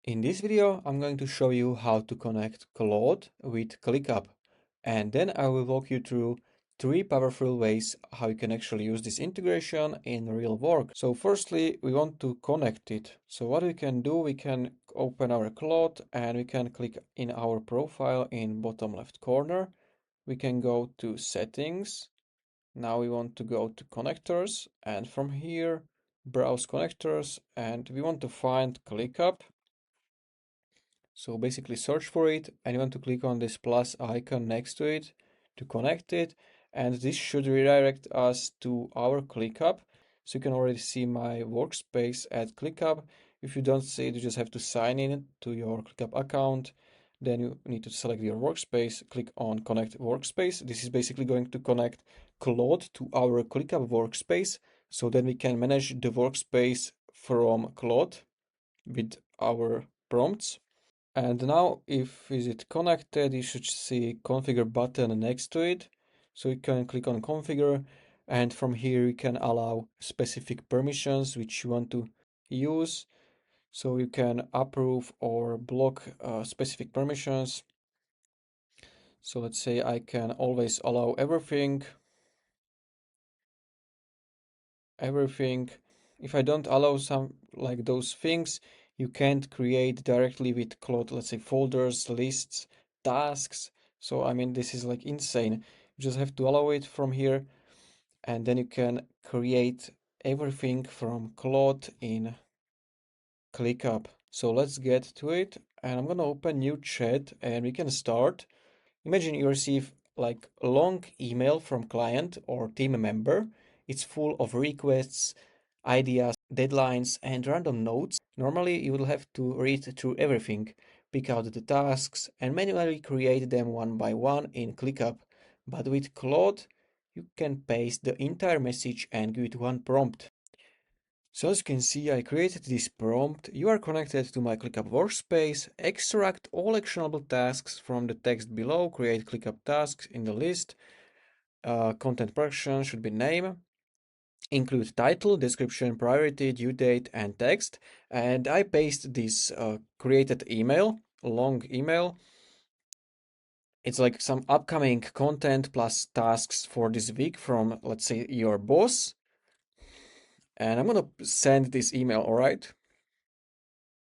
In this video, I'm going to show you how to connect Claude with ClickUp, and then I will walk you through 3 powerful ways how you can actually use this integration in real work. So firstly, we want to connect it. So what we can do, we can open our Claude and we can click in our profile in bottom left corner. We can go to settings. Now we want to go to connectors, and from here, browse connectors, and we want to find ClickUp. So basically search for it and you want to click on this plus icon next to it to connect it, and this should redirect us to our ClickUp. So you can already see my workspace at ClickUp. If you don't see it, you just have to sign in to your ClickUp account. Then you need to select your workspace, click on connect workspace. This is basically going to connect Claude to our ClickUp workspace. So then we can manage the workspace from Claude with our prompts. And now if is it connected, you should see configure button next to it. So you can click on configure, and from here you can allow specific permissions which you want to use. So you can approve or block specific permissions. So let's say I can always allow everything. If I don't allow some like those things, you can't create directly with Claude, let's say folders, lists, tasks. So I mean, this is like insane. You just have to allow it from here, and then you can create everything from Claude in ClickUp. So let's get to it, and I'm gonna open new chat and we can start. Imagine you receive like a long email from client or team member. It's full of requests, ideas, deadlines, and random notes. Normally, you will have to read through everything, pick out the tasks, and manually create them one by one in ClickUp. But with Claude, you can paste the entire message and give it one prompt. So as you can see, I created this prompt. You are connected to my ClickUp workspace. Extract all actionable tasks from the text below. Create ClickUp tasks in the list. Content production should be name. Include title, description, priority, due date, and text. And I paste this created email, long email. It's like some upcoming content plus tasks for this week from, let's say, your boss. And I'm gonna send this email, all right?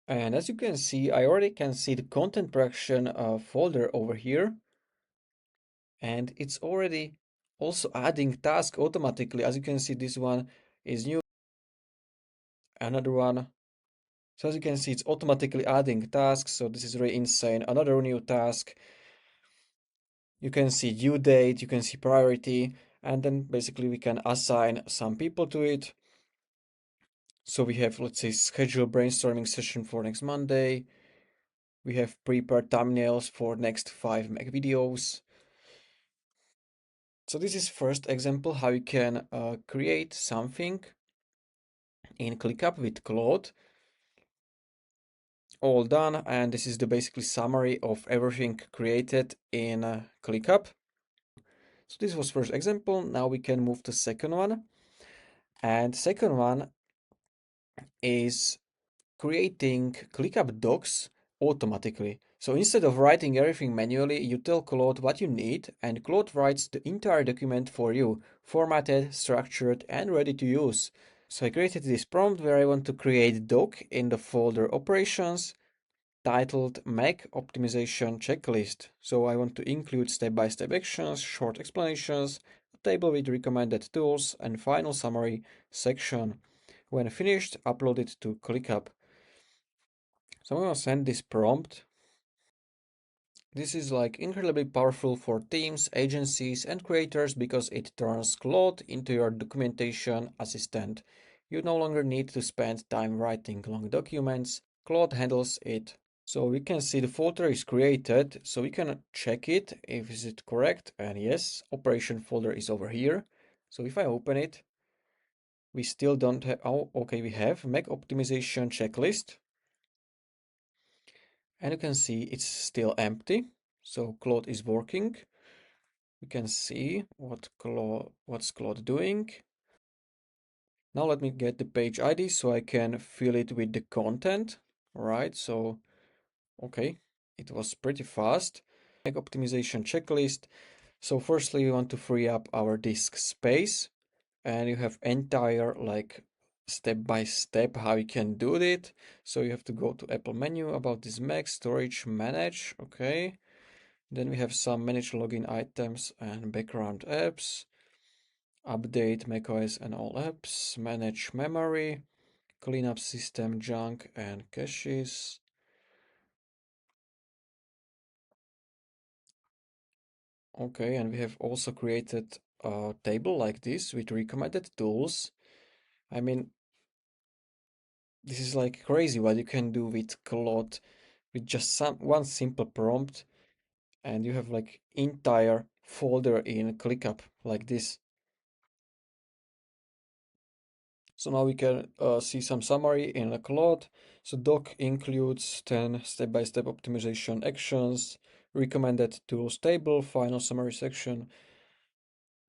And as you can see, I already can see the content production folder over here. And it's already also adding task automatically. As you can see, this one is new, another one. So as you can see, it's automatically adding tasks. So this is really insane. Another new task. You can see due date, you can see priority, and then basically we can assign some people to it. So we have, let's say, schedule brainstorming session for next Monday. We have prepared thumbnails for next 5 Mac videos. So this is first example how you can create something in ClickUp with Claude. All done, and this is the basically summary of everything created in ClickUp. So this was first example. Now we can move to second one. And second one is creating ClickUp docs automatically. So instead of writing everything manually, you tell Claude what you need, and Claude writes the entire document for you, formatted, structured, and ready to use. So I created this prompt where I want to create doc in the folder operations titled Mac Optimization Checklist. So I want to include step-by-step actions, short explanations, a table with recommended tools, and final summary section. When finished, upload it to ClickUp. So I'm gonna send this prompt. This is like incredibly powerful for teams, agencies, and creators because it turns Claude into your documentation assistant. You no longer need to spend time writing long documents. Claude handles it. So we can see the folder is created, so we can check it if is it correct, and yes, operation folder is over here. So if I open it, we still don't have, oh, okay, we have Mac optimization checklist. And you can see it's still empty. So Claude is working. You can see what's Claude doing. Now let me get the page ID so I can fill it with the content. All right, so Okay, it was pretty fast. Make optimization checklist. So firstly, we want to free up our disk space, and you have entire like step by step how you can do it. So you have to go to Apple menu, about this Mac, storage, manage. Okay. Then we have some manage login items and background apps, update macOS and all apps, manage memory, clean up system junk and caches. Okay, and we have also created a table like this with recommended tools. I mean, this is like crazy what you can do with Claude with just one simple prompt, and you have like entire folder in ClickUp like this. So now we can see some summary in a Claude. So doc includes 10 step-by-step optimization actions, recommended tools table, final summary section.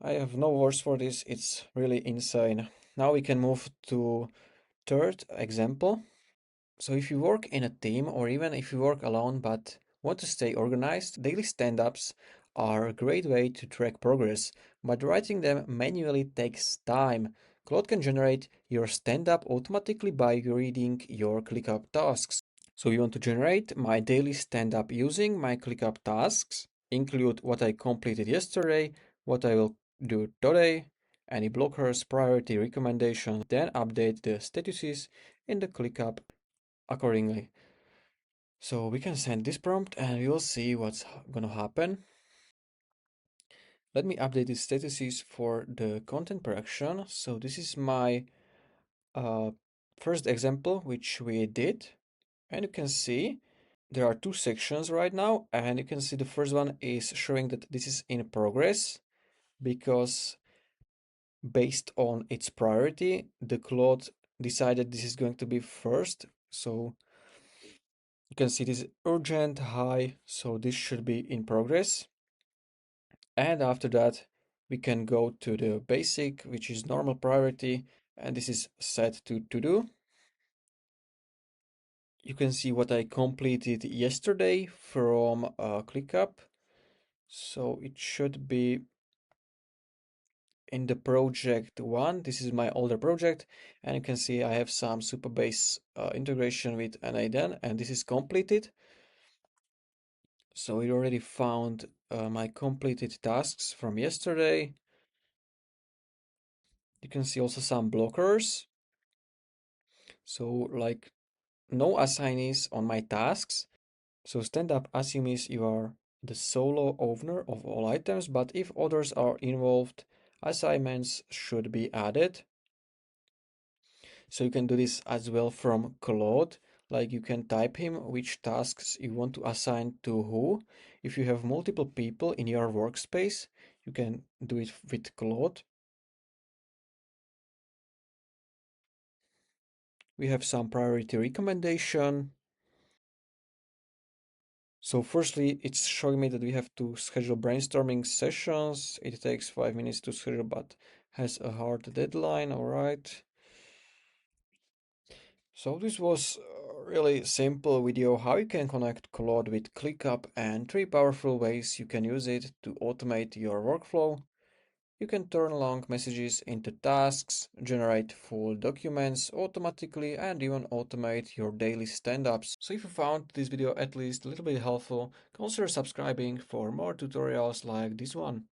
I have no words for this, it's really insane. Now we can move to third example. So if you work in a team or even if you work alone but want to stay organized, daily stand-ups are a great way to track progress, but writing them manually takes time. Claude can generate your stand-up automatically by reading your ClickUp tasks. So you want to generate my daily stand-up using my ClickUp tasks, include what I completed yesterday, what I will do today, any blockers, priority recommendations, then update the statuses in the ClickUp accordingly. So we can send this prompt and we will see what's gonna happen. Let me update the statuses for the content production. So this is my first example which we did, and you can see there are two sections right now, and you can see the first one is showing that this is in progress because based on its priority the Claude decided this is going to be first. So you can see this urgent high, so this should be in progress. And after that, we can go to the basic, which is normal priority, and this is set to do. You can see what I completed yesterday from ClickUp. So it should be in the project one. This is my older project, and you can see I have some Supabase integration with NADN, and this is completed. So we already found my completed tasks from yesterday. You can see also some blockers. So like no assignees on my tasks. So stand-up assumes you are the solo owner of all items, but if others are involved, assignments should be added. So you can do this as well from Claude. Like you can type him which tasks you want to assign to who. If you have multiple people in your workspace, you can do it with Claude. We have some priority recommendation. So firstly, it's showing me that we have to schedule brainstorming sessions. It takes 5 minutes to schedule, but has a hard deadline. All right. So this was a really simple video how you can connect Claude with ClickUp and three powerful ways you can use it to automate your workflow. You can turn long messages into tasks, generate full documents automatically, and even automate your daily stand-ups. So if you found this video at least a little bit helpful, consider subscribing for more tutorials like this one.